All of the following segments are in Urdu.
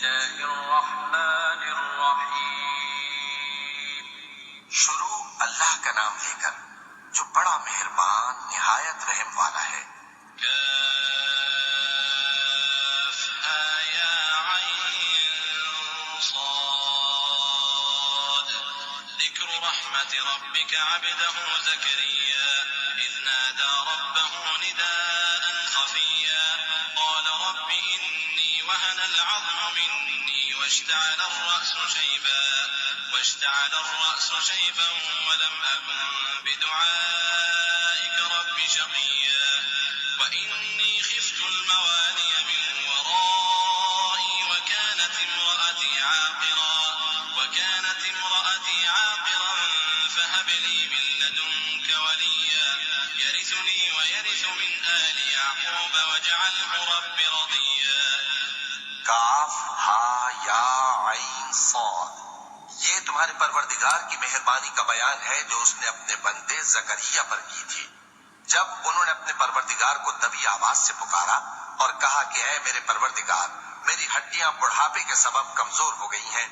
الله الرحمن الرحيم شروع اللہ کا نام لے کر جو بڑا مہربان نہایت رحم والا ہے۔ كافها يا عين صاد ذكر رحمة ربك عبده زكريا إذ نادى ربه نداء خفيا قال رب إني وهن العظم مني واشتعل الرأس شيبا ولم أكن بدعائك رب شقيا وإني خفت الموالي من ورائي وكانت امرأتي عاقرا فهب لي من لدنك وليا يرثني ويرث من آل يعقوب واجعله رب رضيا۔ کاف ہا یا عین صاد، یہ تمہارے پروردگار کی مہربانی کا بیان ہے جو اس نے اپنے بندے زکریا پر کی تھی جب انہوں نے اپنے پروردگار کو دبی آواز سے پکارا اور کہا کہ اے میرے پروردگار، میری ہڈیاں بڑھاپے کے سبب کمزور ہو گئی ہیں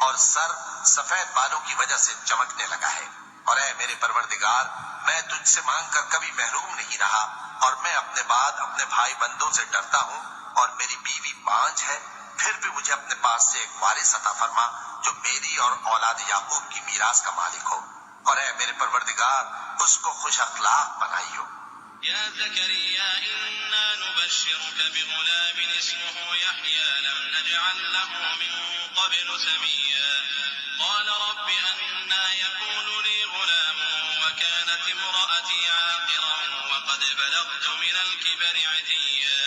اور سر سفید بالوں کی وجہ سے چمکنے لگا ہے، اور اے میرے پروردگار، میں تجھ سے مانگ کر کبھی محروم نہیں رہا، اور میں اپنے بعد اپنے بھائی بندوں سے ڈرتا ہوں، اور میری بیوی بانجھ ہے، پھر بھی مجھے اپنے پاس سے ایک وارث عطا فرما جو میری اور اولاد یعقوب کی میراث کا مالک ہو، اور اے میرے پروردگار، اس کو خوش اخلاق بنائیو۔ يا زكريا إنا نبشرك بغلام اسمه يحيى لم نجعل له من قبل سميا قال رب أنى يكون لي غلام وكانت امرأتي عاقرا وقد بلغت من الكبر عتيا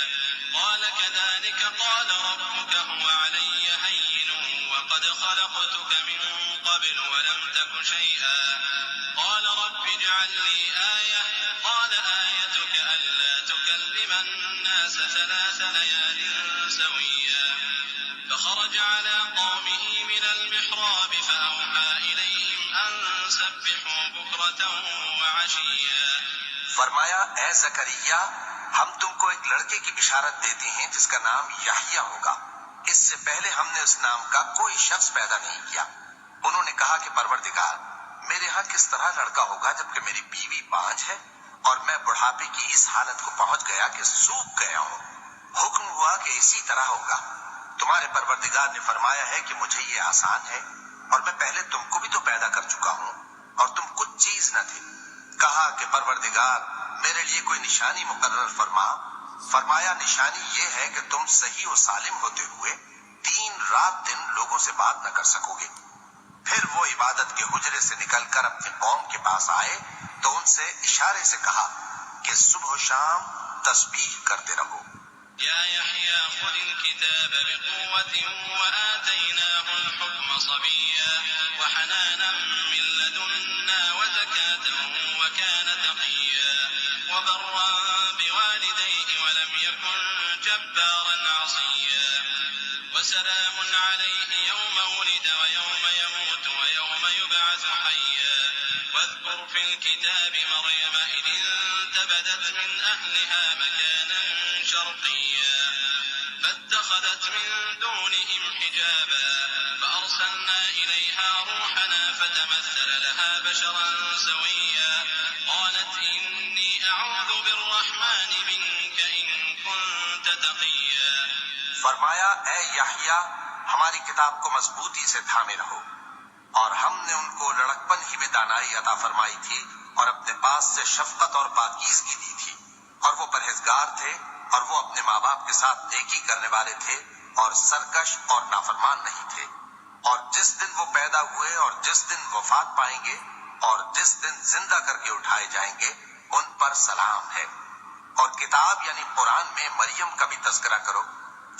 قال كذلك قال ربك هو علي هين وقد خلقتك من قبل ولم تك شيئا قال رب اجعل لي آية قال آيتك ألا تكلم الناس 3 ليال سويا فخرج على قومه من المحراب فأوحى إليهم أن سبحوا بكرة وعشيا۔ فرمایا اے زکریا، ہم تم کو ایک لڑکے کی بشارت دیتے ہیں جس کا نام یحییٰ ہوگا، اس سے پہلے ہم نے اس نام کا کوئی شخص پیدا نہیں کیا۔ انہوں نے کہا کہ پروردگار، میرے ہاں کس طرح لڑکا ہوگا جبکہ میری بیوی بانجھ ہے اور میں بڑھاپے کی اس حالت کو پہنچ گیا کہ سوکھ گیا ہوں۔ حکم ہوا کہ اسی طرح ہوگا۔ تمہارے پروردگار نے فرمایا ہے کہ مجھے یہ آسان ہے، اور میں پہلے تم کو بھی تو پیدا کر چکا ہوں اور تم کچھ چیز نہ تھے۔ کہا کہ پروردگار، میرے لیے کوئی نشانی مقرر فرما۔ فرمایا نشانی یہ ہے کہ تم صحیح و سالم ہوتے ہوئے 3 رات دن لوگوں سے بات نہ کر سکو گے۔ پھر وہ عبادت کے حجرے سے نکل کر اپنی قوم کے پاس آئے تو ان سے اشارے سے کہا کہ صبح و شام تسبیح کرتے رہو۔ يا يحيى خذ الكتاب بقوة وآتيناه الحكم صبيا وحنانا من لدنا وزكاة وكان تقيا وبرا بوالديه ولم يكن جبارا عصيا وسلام عليه يوم ولد ويوم يموت ويوم يبعث حيا واذكر في الكتاب مريم إذ انتبذت من أهلها مكانا شرقيا فاتخذت من دونهم حجابا فأرسلنا إليها روحنا فتمثل لها بشرا سويا قالت إني أعوذ بالرحمن منك إن كنت تقيا۔ فرمایا اے یحییٰ، ہماری کتاب کو مضبوطی سے تھامے رہو، اور ہم نے ان کو لڑکپن ہی میں دانائی عطا فرمائی تھی اور اپنے پاس سے شفقت اور پاکیزگی دی تھی، اور وہ پرہیزگار تھے اور وہ اپنے ماں باپ کے ساتھ نیکی کرنے والے تھے اور سرکش اور نافرمان نہیں تھے، اور جس دن وہ پیدا ہوئے اور جس دن وفات پائیں گے اور جس دن زندہ کر کے اٹھائے جائیں گے ان پر سلام ہے۔ اور کتاب یعنی قرآن میں مریم کا بھی تذکرہ کرو،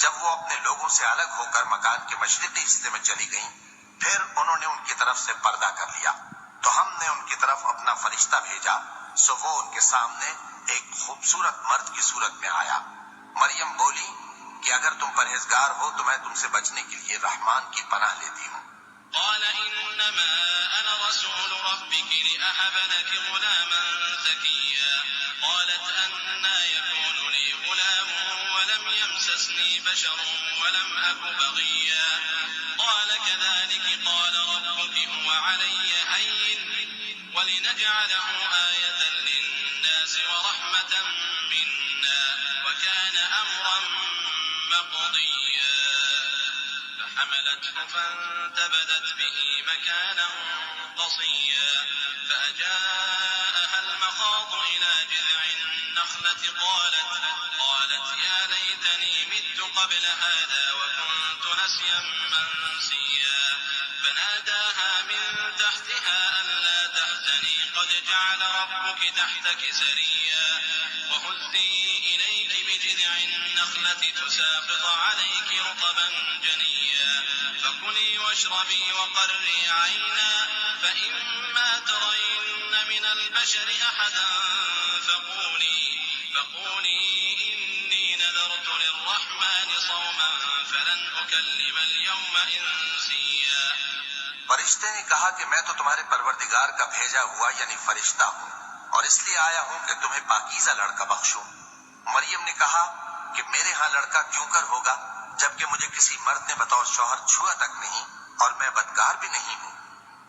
جب وہ اپنے لوگوں سے الگ ہو کر مکان کے مشرقی حصے میں چلی گئیں، پھر انہوں نے ان کی طرف سے پردہ کر لیا تو ہم نے ان کی طرف اپنا فرشتہ بھیجا، سو وہ ان کے سامنے ایک خوبصورت مرد کی صورت میں آیا۔ مریم بولی کہ اگر تم پرہیزگار ہو تو میں تم سے بچنے کے لیے رحمان کی پناہ لیتی ہوں۔ قال إنما أنا رسول ربك لأهب لك غلاما زكيا قالت أنى يكون لي غلام ولم يمسسني بشر ولم أك بغيا قال كذلك قال ربك هو علي هين ولنجعله آية للناس ورحمة منا وكان أمرا مقضيا فحملته فانتبذت به مكانا قصيا فأجاءها المخاض إلى جذع النخلة قالت يا ليتني مت قبل هذا وكنت نسيا منسيا فناداها من تحتها ألا تحزني قد جعل ربك تحتك سريا وهزي إليك بجذع النخلة تساقط عليك رطبا جنيا فكلي واشربي وقري عينا فإما ترين من البشر أحدا فقولي إني نذرت للرحمن صوما فلن أكلم اليوم إنسيا فرشتے نے کہا کہ میں تو تمہارے پروردگار کا بھیجا ہوا یعنی فرشتہ ہوں اور اس لیے آیا ہوں کہ تمہیں پاکیزہ لڑکا بخشوں۔ مریم نے کہا کہ میرے ہاں لڑکا کیوں کر ہوگا جبکہ مجھے کسی مرد نے بطور شوہر چھوا تک نہیں اور میں بدکار بھی نہیں ہوں۔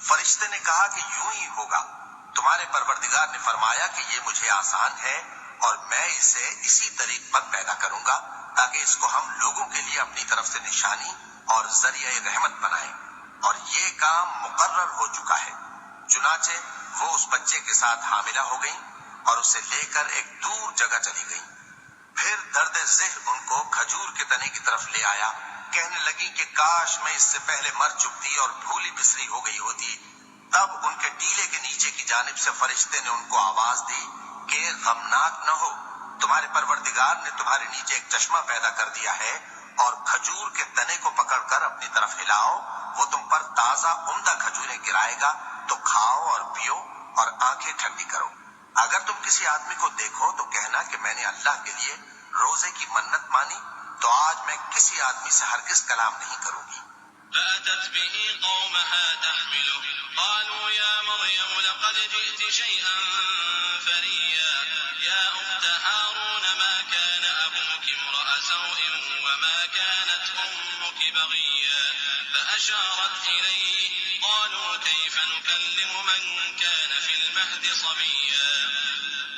فرشتے نے کہا کہ یوں ہی ہوگا، تمہارے پروردگار نے فرمایا کہ یہ مجھے آسان ہے اور میں اسے اسی طریق پر پیدا کروں گا تاکہ اس کو ہم لوگوں کے لیے اپنی طرف سے نشانی اور ذریعہ رحمت بنائیں، اور یہ کام مقرر ہو چکا ہے۔ چنانچہ وہ اس بچے کے ساتھ حاملہ ہو گئیں اور اسے لے کر ایک دور جگہ چلی گئیں۔ پھر درد ذہن ان کو کھجور کے تنے کی طرف لے آیا، کہنے لگی کہ کاش میں اس سے پہلے مر چکتی اور بھولی بسری ہو گئی ہوتی۔ تب ان کے ٹیلے کے نیچے کی جانب سے فرشتے نے ان کو آواز دی کہ غمناک نہ ہو، تمہارے پروردگار نے تمہارے نیچے ایک چشمہ پیدا کر دیا ہے، اور کھجور کے تنے کو پکڑ کر اپنی طرف ہلاؤ، وہ تم پر تازہ عمدہ کھجوریں گرائے گا، تو کھاؤ اور پیو اور آنکھیں ٹھنڈی کرو۔ اگر تم کسی آدمی کو دیکھو تو کہنا کہ میں نے اللہ کے لیے روزے کی منت مانی، تو آج میں کسی آدمی سے ہرگز کلام نہیں کروں گی۔ فأتت به قومها تحمله قالوا يا مريم لقد جئت شيئا فريا يا أخت هارون ما كان أبوك امرأ سوء وما كانت أمك بغيا فأشارت إليه قالوا كيف نكلم من كان في المهد صبيا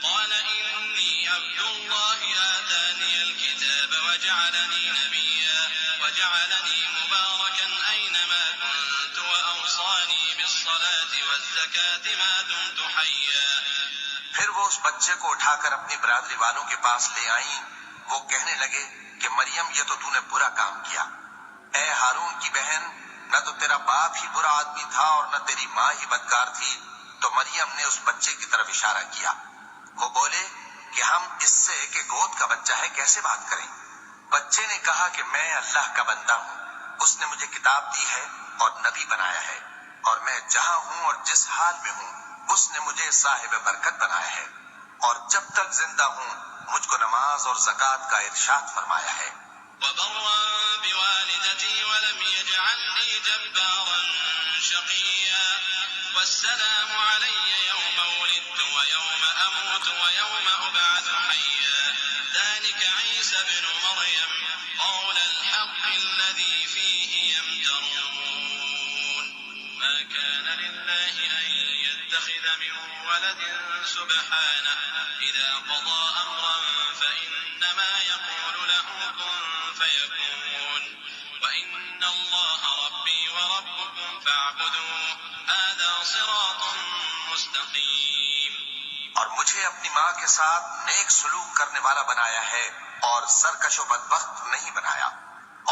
قال إني عبد الله آتاني الكتاب وجعلني نبيا وجعلني مباركا أينما كنت وأوصاني بالصلاة والزكاة ما دمت حيا۔ پھر وہ اس بچے کو اٹھا کر اپنی برادری والوں کے پاس لے آئیں۔ وہ کہنے لگے کہ مریم یہ تو نے برا کام کیا، اے ہارون کی بہن، نہ تو تیرا باپ ہی برا آدمی تھا اور نہ تیری ماں ہی بدکار تھی۔ تو مریم نے اس بچے کی طرف اشارہ کیا۔ وہ بولے کہ ہم اس سے کہ گود کا بچہ ہے کیسے بات کریں؟ بچے نے کہا کہ میں اللہ کا بندہ ہوں، اس نے مجھے کتاب دی ہے اور نبی بنایا ہے، اور میں جہاں ہوں اور جس حال میں ہوں اس نے مجھے صاحب برکت بنایا ہے، اور جب تک زندہ ہوں مجھ کو نماز اور زکوٰۃ کا ارشاد فرمایا ہے۔ وبرا بوالدتي ولم يجعلني جبارا شقيا والسلام علي يوم ولدت ويوم أموت ويوم أبعث حيا ذلك عيسى ابن مريم قول الحق الذي فيه يمترون ما كان لله أن يتخذ من ولد سبحانه إذا قضى أمرا فإنما يقول له كن فيكون وإن الله ربي وربكم فاعبدوه هذا صراط مستقيم۔ اور مجھے اپنی ماں کے ساتھ نیک سلوک کرنے والا بنایا ہے اور سرکش و بدبخت نہیں بنایا،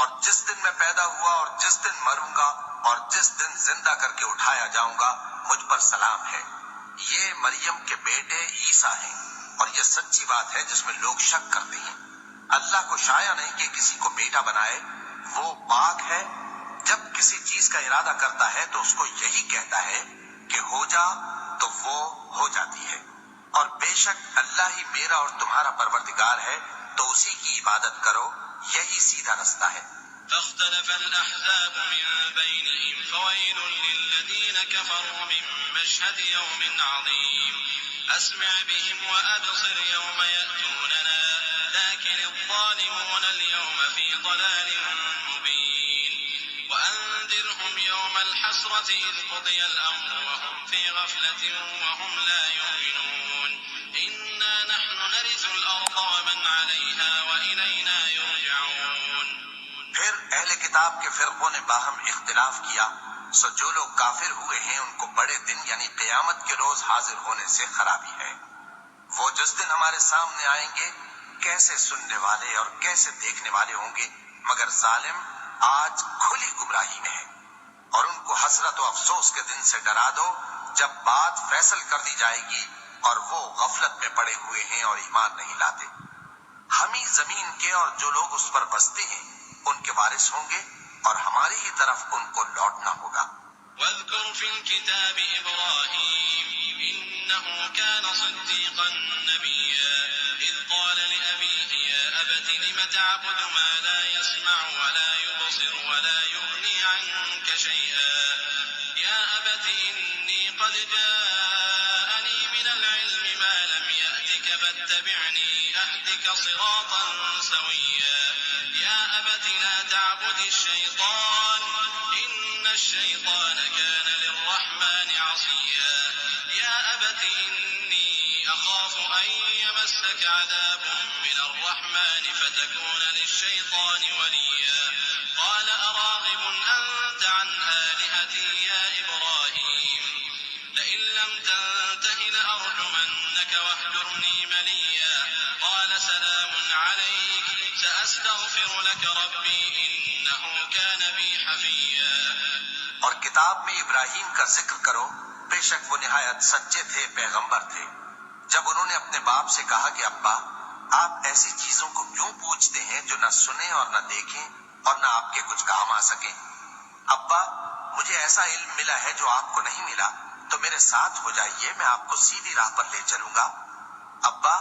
اور جس دن میں پیدا ہوا اور جس دن مروں گا اور جس دن زندہ کر کے اٹھایا جاؤں گا مجھ پر سلام ہے۔ یہ مریم کے بیٹے عیسیٰ ہیں، اور یہ سچی بات ہے جس میں لوگ شک کرتے ہیں۔ اللہ کو شایع نہیں کہ کسی کو بیٹا بنائے، وہ پاک ہے، جب کسی چیز کا ارادہ کرتا ہے تو اس کو یہی کہتا ہے کہ ہو جا تو وہ ہو جاتی ہے، اور بے شک اللہ ہی میرا اور تمہارا پروردگار ہے، تو اسی کی عبادت کرو، یہی سیدھا رستہ ہے۔ فاختلف الأحزاب من بينهم فويل للذين كفروا من مشهد يوم عظيم أسمع بهم وأبصر يوم يأتوننا لكن الظالمون اليوم في ضلال مبين وأنذرهم يوم الحسرة إذ قضي الأمر وهم في غفلة وهم لا يؤمنون إنا نحن نرث الأرض ومن عليها وإلينا يرجعون. پھر اہل کتاب کے فرقوں نے باہم اختلاف کیا، سو جو لوگ کافر ہوئے ہیں ان کو بڑے دن یعنی قیامت کے روز حاضر ہونے سے خرابی ہے. وہ جس دن ہمارے سامنے آئیں گے کیسے سننے والے اور کیسے دیکھنے والے ہوں گے، مگر ظالم آج کھلی گمراہی میں ہے. اور ان کو حسرت و افسوس کے دن سے ڈرا دو جب بات فیصل کر دی جائے گی اور وہ غفلت میں پڑے ہوئے ہیں اور ایمان نہیں لاتے. ہم ہی زمین کے اور جو لوگ اس پر بستے ہیں ان کے وارث ہوں گے اور ہماری ہی طرف ان کو لوٹنا ہوگا. واذكر في الكتاب إبراهيم إنه كان صديقا نبيا إذ قال لأبيه يا أبت لم تعبد ما لا يسمع ولا يبصر ولا يغني عنك شيئا يا أبت إني قد جاءني من العلم ما لم يأتك فاتبعني أهدك صراطا سويا يا أبت لا تعبد الشيطان إن الشيطان كان للرحمن عصيا يا أبت إني أخاف أن يمسك عذاب من الرحمن فتكون للشيطان وليا قال أراغب أنت عن آلهتي يا إبراهيم لئن لم تنته لأرجمنك واهجرني مليا قال سلام عليك سأستغفر لك ربي إنه كان بي حفيا. اور کتاب میں ابراہیم کا ذکر کرو، بے شک وہ نہایت سچے تھے، پیغمبر تھے. جب انہوں نے اپنے باپ سے کہا کہ ابا آپ ایسی چیزوں کو کیوں پوچھتے ہیں جو نہ سنیں اور نہ دیکھیں اور نہ آپ کے کچھ کام آ سکیں. ابا مجھے ایسا علم ملا ہے جو آپ کو نہیں ملا، تو میرے ساتھ ہو جائیے، میں آپ کو سیدھی راہ پر لے چلوں گا. ابا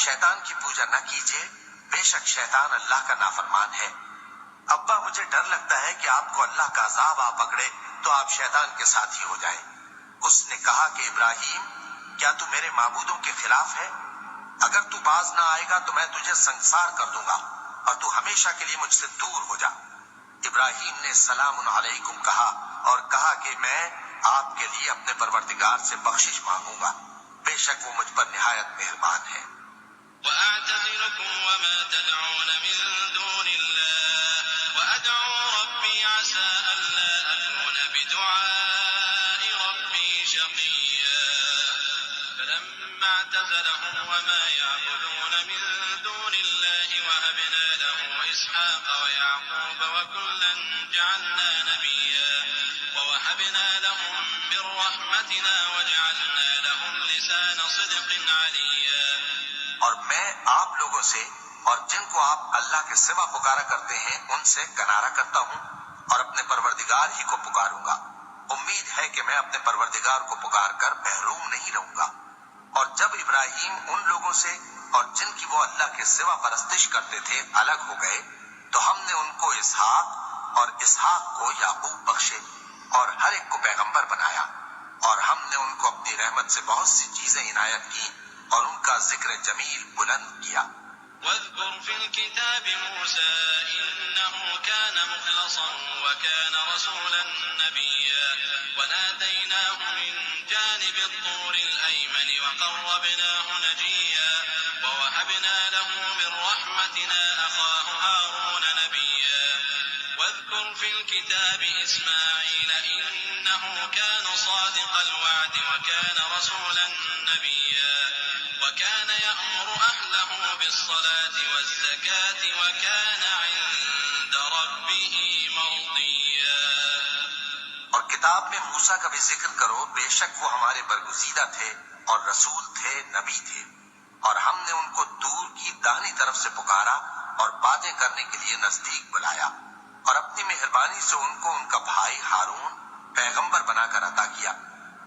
شیطان کی پوجا نہ کیجیے، بے شک شیطان اللہ کا نافرمان ہے. ابا مجھے ڈر لگتا ہے کہ آپ کو اللہ کا عذاب آ پکڑے تو آپ شیطان کے ساتھی ہو جائیں. اس نے کہا کہ ابراہیم کیا تو میرے معبودوں کے خلاف ہے؟ اگر تو باز نہ آئے گا تو میں تجھے سنسار کر دوں گا اور تو ہمیشہ کے لیے مجھ سے دور ہو جا. ابراہیم نے سلام علیکم کہا اور کہا کہ میں آپ کے لیے اپنے پروردگار سے بخشش مانگوں گا، بے شک وہ مجھ پر نہایت مہربان ہے. وأعتزلكم وما تدعون من دون الله وأدعو ربي عسى ألا أكون بدعاء ربي شقيا فلما اعتزلهم وما يعبدون من دون الله وهبنا له إسحاق ويعقوب وكلا جعلنا نبيا ووهبنا لهم من رحمتنا وجعلنا لهم لسان صدق عليا. اور میں آپ لوگوں سے اور جن کو آپ اللہ کے سوا پکارا کرتے ہیں ان سے کنارہ کرتا ہوں اور اپنے پروردگار ہی کو پکاروں گا. امید ہے کہ میں اپنے پروردگار کو پکار کر محروم نہیں رہوں گا. اور جب ابراہیم ان لوگوں سے اور جن کی وہ اللہ کے سوا پرستش کرتے تھے الگ ہو گئے تو ہم نے ان کو اسحاق اور اسحاق کو یعقوب بخشے اور ہر ایک کو پیغمبر بنایا. اور ہم نے ان کو اپنی رحمت سے بہت سی چیزیں عنایت کی اور ان کا ذکر جمیل بلند کیا. واذكر في الكتاب موسى إنه كان مخلصا وكان رسولا نبيا وناديناه من جانب الطور الأيمن وقربناه نجيا ووهبنا له من رحمتنا أخاه هارون نبيا. واذكر في الكتاب إسماعيل إنه كان صادق الوعد وكان رسولا نبيا وكان يأمر أهله بالصلاة والزكاة وكان عند ربه مرضيا. اور کتاب میں موسیٰ کا بھی ذکر کرو، بے شک وہ ہمارے برگزیدہ تھے اور رسول تھے، نبی تھے. اور ہم نے ان کو دور کی داہنی طرف سے پکارا اور باتیں کرنے کے لیے نزدیک بلایا اور اپنی مہربانی سے ان کو ان کا بھائی ہارون پیغمبر بنا کر عطا کیا.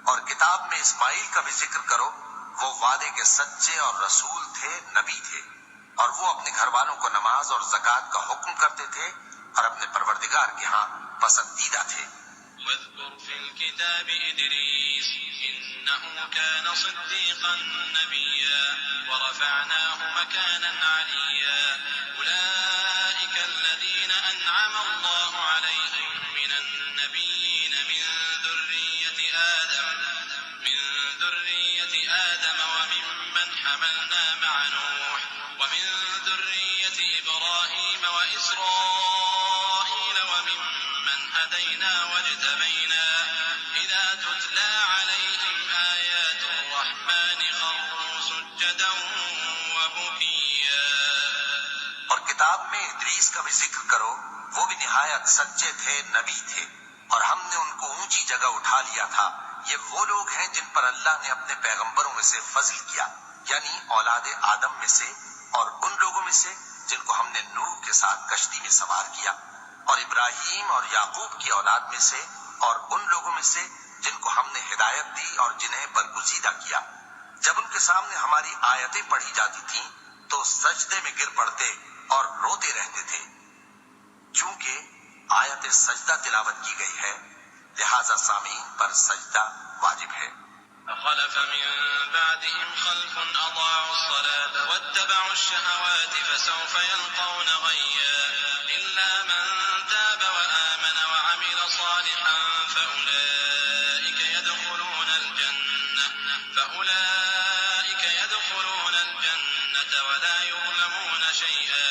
اور کتاب میں اسماعیل کا بھی ذکر کرو، وہ وعدے کے سچے اور رسول تھے، نبی تھے. اور وہ اپنے گھر والوں کو نماز اور زکوٰۃ کا حکم کرتے تھے اور اپنے پروردگار کے ہاں پسندیدہ تھے. واذكر في الكتاب إدريس إنه كان صديقا نبيا ورفعناه مكانا عليا أولئك الذين أنعم الله عليهم من النبيين من ذرية آدم وممن حملنا مع نوح ومن ذرية إبراهيم وإسرائيل وممن هدينا واجتبينا إذا تتلى عليهم آيات الرحمن خروا سجدا وبكيا. اور کتاب میں ادریس کا بھی ذکر کرو، وہ بھی نہایت سچے تھے، نبی تھے، اور ہم نے ان کو اونچی جگہ اٹھا لیا تھا. یہ وہ لوگ ہیں جن پر اللہ نے اپنے پیغمبروں میں سے فضل کیا، یعنی اولاد آدم میں سے، اور ان لوگوں میں سے جن کو ہم نے نوح کے ساتھ کشتی میں سوار کیا، اور ابراہیم اور یعقوب کی اولاد میں سے، اور ان لوگوں میں سے جن کو ہم نے ہدایت دی اور جنہیں برگزیدہ کیا. جب ان کے سامنے ہماری آیتیں پڑھی جاتی تھیں تو سجدے میں گر پڑتے اور روتے رہتے تھے. چونکہ آیت سجدہ تلاوت کی گئی ہے، لہذا سامعین پر سجدہ واجب ہے. فخلف من بعدهم خلف أضاعوا الصلاة واتبعوا الشهوات فسوف يلقون غيا إلا من تاب وآمن وعمل صالحا فأولئك يدخلون الجنة ولا يظلمون شيئا.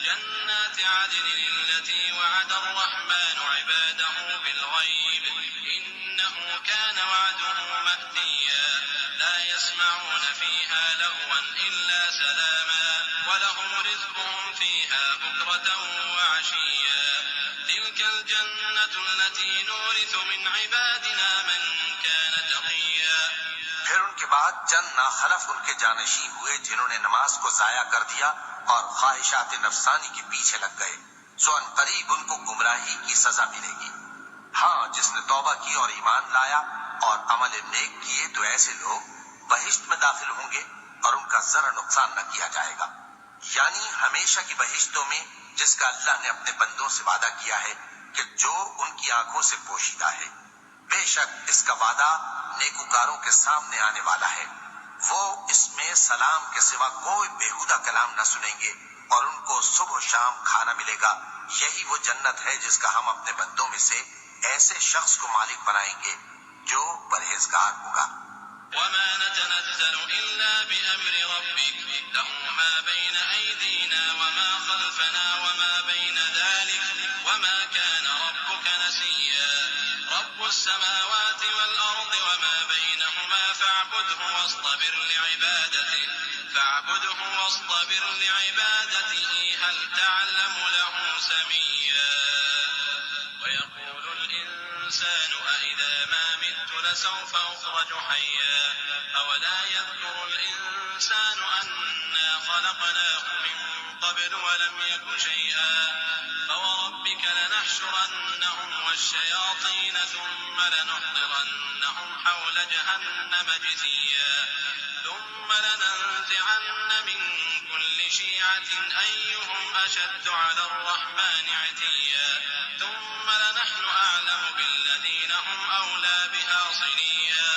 جنات عدن التي وعد الرحمن عباده بالغيب إنه كان وعده مأتيا. لا يسمعون فيها لغوا إلا سلاما ولهم رزقهم فيها بكرة وعشيا. تلك الجنة التي نورث من عبادنا من كان تقيا. پھر ان کے بعد چند ناخلف ان کے جانشین ہوئے جنہوں نے نماز کو ضائع کر دیا اور خواہشات نفسانی کے پیچھے لگ گئے، سو ان قریب ان کو گمراہی کی سزا ملے گی. ہاں، جس نے توبہ کی اور ایمان لایا اور عمل نیک کیے تو ایسے لوگ بہشت میں داخل ہوں گے اور ان کا ذرا نقصان نہ کیا جائے گا، یعنی ہمیشہ کی بہشتوں میں جس کا اللہ نے اپنے بندوں سے وعدہ کیا ہے کہ جو ان کی آنکھوں سے پوشیدہ ہے. بے شک اس کا وعدہ نیکوکاروں کے سامنے آنے والا ہے. وہ اس میں سلام کے سوا کوئی بیہودہ کلام نہ سنیں گے اور ان کو صبح و شام کھانا ملے گا. یہی وہ جنت ہے جس کا ہم اپنے بندوں میں سے ایسے شخص کو مالک بنائیں گے جو پرہیزگار ہوگا. وما نتنزل إلا بأمر ربك له ما بين أيدينا وما خلفنا وما بين ذلك وما كان ربك نسيا. رب السماوات والأرض وما بينهما فاعبده واصطبر لعبادته هل تعلم له سميا. ويقول الإنسان أإذا ما مت لسوف أخرج حيا. أولا يذكر الإنسان أنا خلقناه من قبل ولم يك شيئا. فوربك لنحشرنهم والشياطين ثم لنحضرنهم حول جهنم جثيا. ثم لننزعن من كل شيعة أيهم أشد على الرحمن عتيا. ثم لنحن أعلم بالذين هم أولى بها صليا.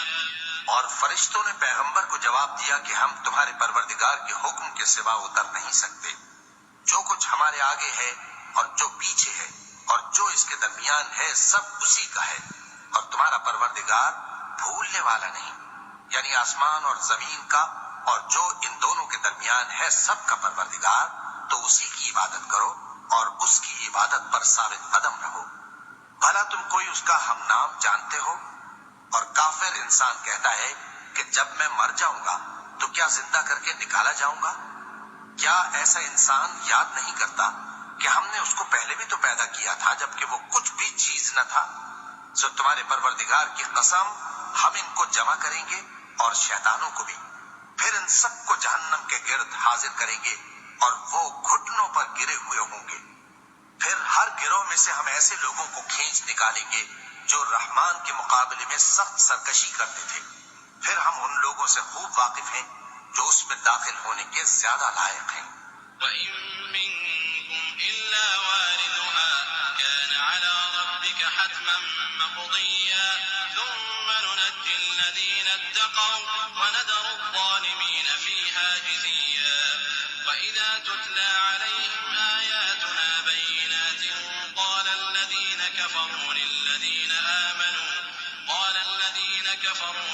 اور فرشتوں نے پیغمبر کو جواب دیا کہ ہم تمہارے پروردگار کے حکم کے سوا اتر نہیں سکتے. جو کچھ ہمارے آگے ہے اور جو پیچھے ہے اور جو اس کے درمیان ہے سب اسی کا ہے، اور تمہارا پروردگار بھولنے والا نہیں، یعنی آسمان اور زمین کا اور جو ان دونوں کے درمیان ہے سب کا پروردگار. تو اسی کی عبادت کرو اور اس کی عبادت پر ثابت قدم رہو. بھلا تم کوئی اس کا ہم نام جانتے ہو؟ اور کافر انسان کہتا ہے کہ جب میں مر جاؤں گا تو کیا زندہ کر کے نکالا جاؤں گا؟ کیا ایسا انسان یاد نہیں کرتا کہ ہم نے اس کو پہلے بھی تو پیدا کیا تھا جبکہ وہ کچھ بھی چیز نہ تھا. سو تمہارے پروردگار کی قسم ہم ان کو جمع کریں گے اور شیطانوں کو بھی، پھر ان سب کو جہنم کے گرد حاضر کریں گے اور وہ گھٹنوں پر گرے ہوئے ہوں گے. پھر ہر گروہ میں سے ہم ایسے لوگوں کو کھینچ نکالیں گے جو رحمان کے مقابلے میں سخت سرکشی کرتے تھے. پھر ہم ان لوگوں سے خوب واقف ہیں جو اس میں داخل ہونے کے زیادہ لائق ہیں. وَإِن مِّنكُمْ إِلَّا وَارِدُهَا كَانَ عَلَى رَبِّكَ ربك حتما مقضيا ثم ننجي الذين اتقوا ونذر الظالمين فيها جثيا وإذا تتلى عليهم آياتنا بينات قال الذين كفروا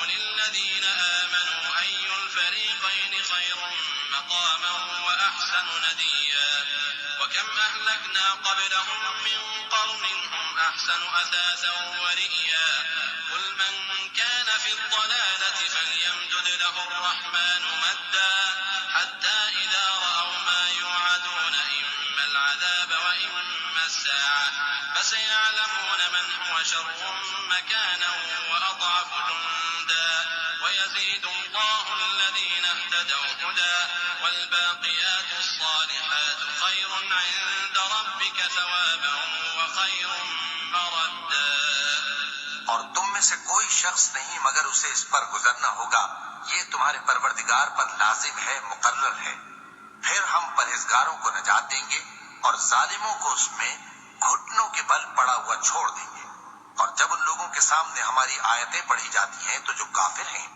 للذين آمنوا أي الفريقين خير مقاما وأحسن نديا وكم أهلكنا قبلهم من قرن هم أحسن أثاثا ورئيا قل من كان في الضلالة فليمدد له الرحمن مدا حتى إذا رأوا ما يوعدون إما العذاب وإما الساعة فسيعلمون من هو شر مكانا وأضعف جندا ويزيد الله الذين اهتدوا هدى والباقيات الصالحات خير عند ربك ثوابا وخير مردا. اور تم میں سے کوئی شخص نہیں مگر اسے اس پر گزرنا ہوگا، یہ تمہارے پروردگار پر لازم ہے، مقرر ہے. پھر ہم پرہیزگاروں کو نجات دیں گے اور ظالموں کو اس میں گھٹنوں کے بل پڑا ہوا چھوڑ دیں گے. اور جب ان لوگوں کے سامنے ہماری آیتیں پڑھی جاتی ہیں تو جو کافر ہیں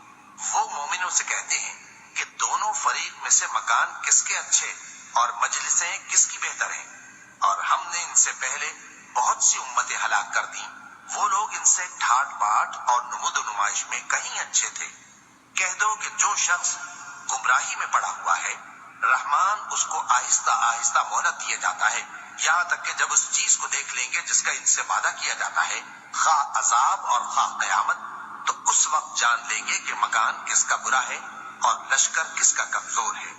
وہ مومنوں سے کہتے ہیں کہ دونوں فریق میں سے مکان کس کے اچھے اور مجلسیں کس کی بہتر ہیں، اور ہم نے ان سے پہلے بہت سی امتیں ہلاک کر دیں، وہ لوگ ان سے ٹھاٹ باٹ اور نمود و نمائش میں کہیں اچھے تھے. کہہ دو کہ جو شخص گمراہی میں پڑا ہوا ہے رحمان اس کو آہستہ آہستہ مہلت دیا جاتا ہے، یہاں تک کہ جب اس چیز کو دیکھ لیں گے جس کا ان سے وعدہ کیا جاتا ہے، خواہ عذاب اور خواہ قیامت، تو اس وقت جان لیں گے کہ مکان کس کا برا ہے اور لشکر کس کا کمزور ہے.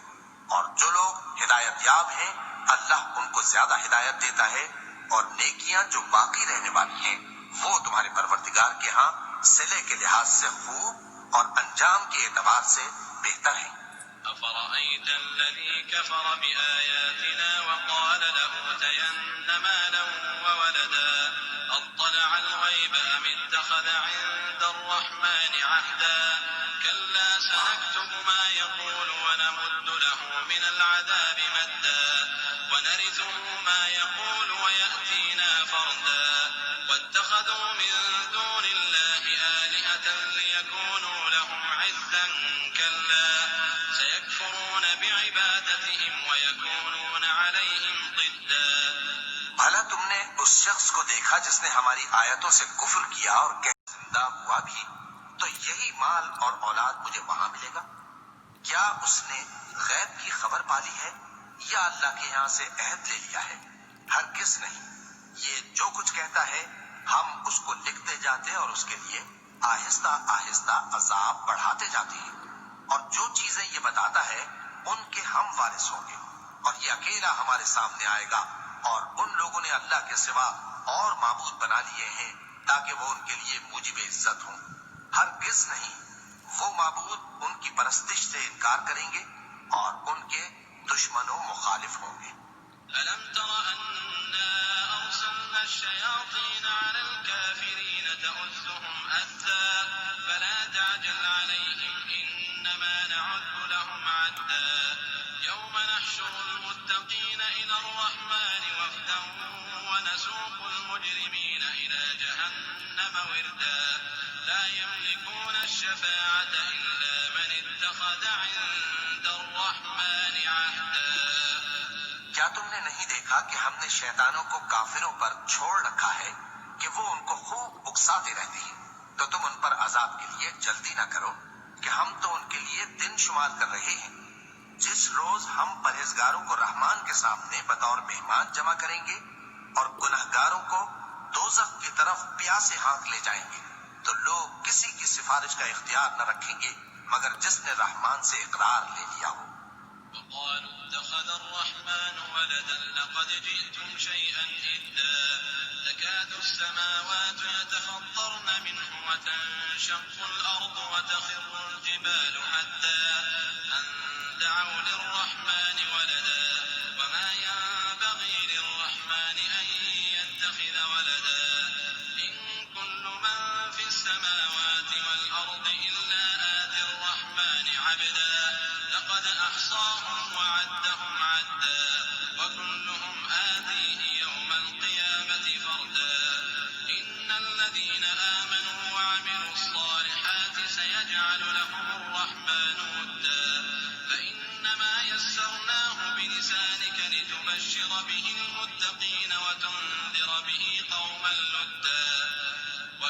اور جو لوگ ہدایت یاب ہیں اللہ ان کو زیادہ ہدایت دیتا ہے، اور نیکیاں جو باقی رہنے والی ہیں وہ تمہارے پروردگار کے ہاں صلے کے لحاظ سے خوب اور انجام کے اعتبار سے بہتر ہیں. أفرأيت الذي كفر بآياتنا وقال لأوتين مالا وولدا أطلع الغيب أم اتخذ عند الرحمن عهدا كلا سنكتب ما يقول ونمد له من العذاب مدا ونرثه ما يقول ويأتينا فردا واتخذوا من دون الله آلهة ليكونوا لهم عزا كلا سيكفرون بعبادتهم ويكونون عليهم ضدا. بھلا تم نے اس شخص کو دیکھا جس نے ہماری آیتوں سے کفر کیا اور کہ زندہ ہوا بھی تو یہی مال اور اولاد مجھے وہاں ملے گا؟ کیا اس نے غیب کی خبر پالی ہے یا اللہ کے یہاں سے عہد لے لیا ہے؟ ہرگز نہیں. یہ جو کچھ کہتا ہے ہم اس کو لکھتے جاتے اور اس کے لیے آہستہ آہستہ عذاب بڑھاتے جاتے ہیں. اور جو چیزیں یہ بتاتا ہے ان کے ہم وارث ہوں گے، اور یہ اکیلا ہمارے سامنے آئے گا. اور ان لوگوں نے اللہ کے سوا اور معبود بنا لیے ہیں تاکہ وہ ان کے لیے موجب عزت ہوں. ہرگز نہیں، وہ معبود ان کی پرستش سے انکار کریں گے اور ان کے دشمن و مخالف ہوں گے. ألم تر أنا أرسلنا الشياطين على الكافرين تؤزهم أزا فلا تعجل عليهم إنما نعد لهم عدا يوم نحشر المتقين إلى الرحمن وفدا ونسوق المجرمين إلى جهنم وردا لا يملكون الشفاعة إلا من اتخذ عند الرحمن عهدا. کیا تم نے نہیں دیکھا کہ ہم نے شیطانوں کو کافروں پر چھوڑ رکھا ہے کہ وہ ان کو خوب اکساتے رہتے ہیں؟ تو تم ان پر عذاب کے لیے جلدی نہ کرو کہ ہم تو ان کے لیے دن شمار کر رہے ہیں. جس روز ہم پرہیزگاروں کو رحمان کے سامنے بطور مہمان جمع کریں گے اور گناہگاروں کو دوزخ کی طرف پیاسے ہاتھ لے جائیں گے تو لوگ کسی کی سفارش کا اختیار نہ رکھیں گے مگر جس نے رحمان سے اقرار لے لیا ہو. وقالوا اتخذ الرحمن ولدا لقد جئتم شيئا إدا تكاد السماوات يتفطرن منه وتنشق الأرض وتخر الجبال حتى أن دعوا للرحمن ولدا وما ينبغي للرحمن أن يتخذ ولدا إن كل من في السماوات والأرض إلا آتي الرحمن عبدا لقد أحصاهم وعدهم عدا وكلهم آتيه يوم القيامة فردا. إن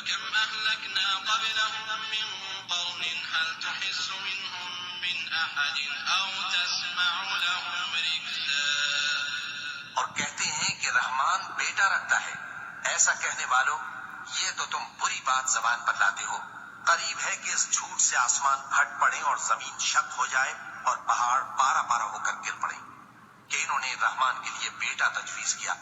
وكم أهلكنا قبلهم من قرن هل تحس منهم من أحد أو تسمع لهم ركزا. اور کہتے ہیں کہ رحمان بیٹا رکھتا ہے. ایسا کہنے والوں، یہ تو تم بری بات زبان پر لاتے ہو. قریب ہے کہ اس جھوٹ سے آسمان پھٹ پڑے اور زمین شق ہو جائے اور پہاڑ پارا پارا ہو کر گر پڑے کہ انہوں نے رحمان کے لیے بیٹا تجویز کیا.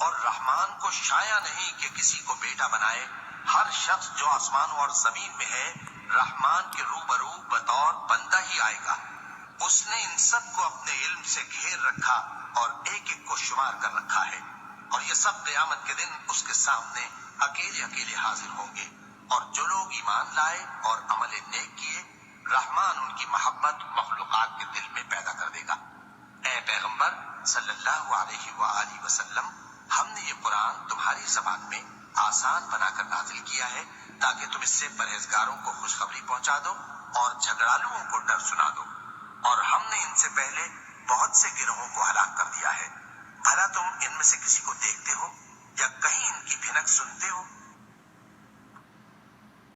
اور رحمان کو شایع نہیں کہ کسی کو بیٹا بنائے. ہر شخص جو آسمانوں اور زمین میں ہے رحمان کے روبرو بطور بندہ ہی آئے گا. اس نے ان سب کو اپنے علم سے گھیر رکھا اور ایک ایک کو شمار کر رکھا ہے. اور یہ سب قیامت کے دن اس کے سامنے اکیلے اکیلے حاضر ہوں گے. اور جو لوگ ایمان لائے اور عمل نیک کیے رحمان ان کی محبت مخلوقات کے دل میں پیدا کر دے گا. اے پیغمبر صلی اللہ علیہ وآلہ وسلم، ہم نے یہ قرآن تمہاری زبان میں آسان بنا کر نازل کیا ہے تاکہ تم اس سے پرہیزگاروں کو خوشخبری پہنچا دو اور جھگڑالوؤں کو ڈر سنا دو. اور ہم نے ان سے پہلے بہت سے گروہوں کو ہلاک کر دیا ہے. بھلا تم ان میں سے کسی کو دیکھ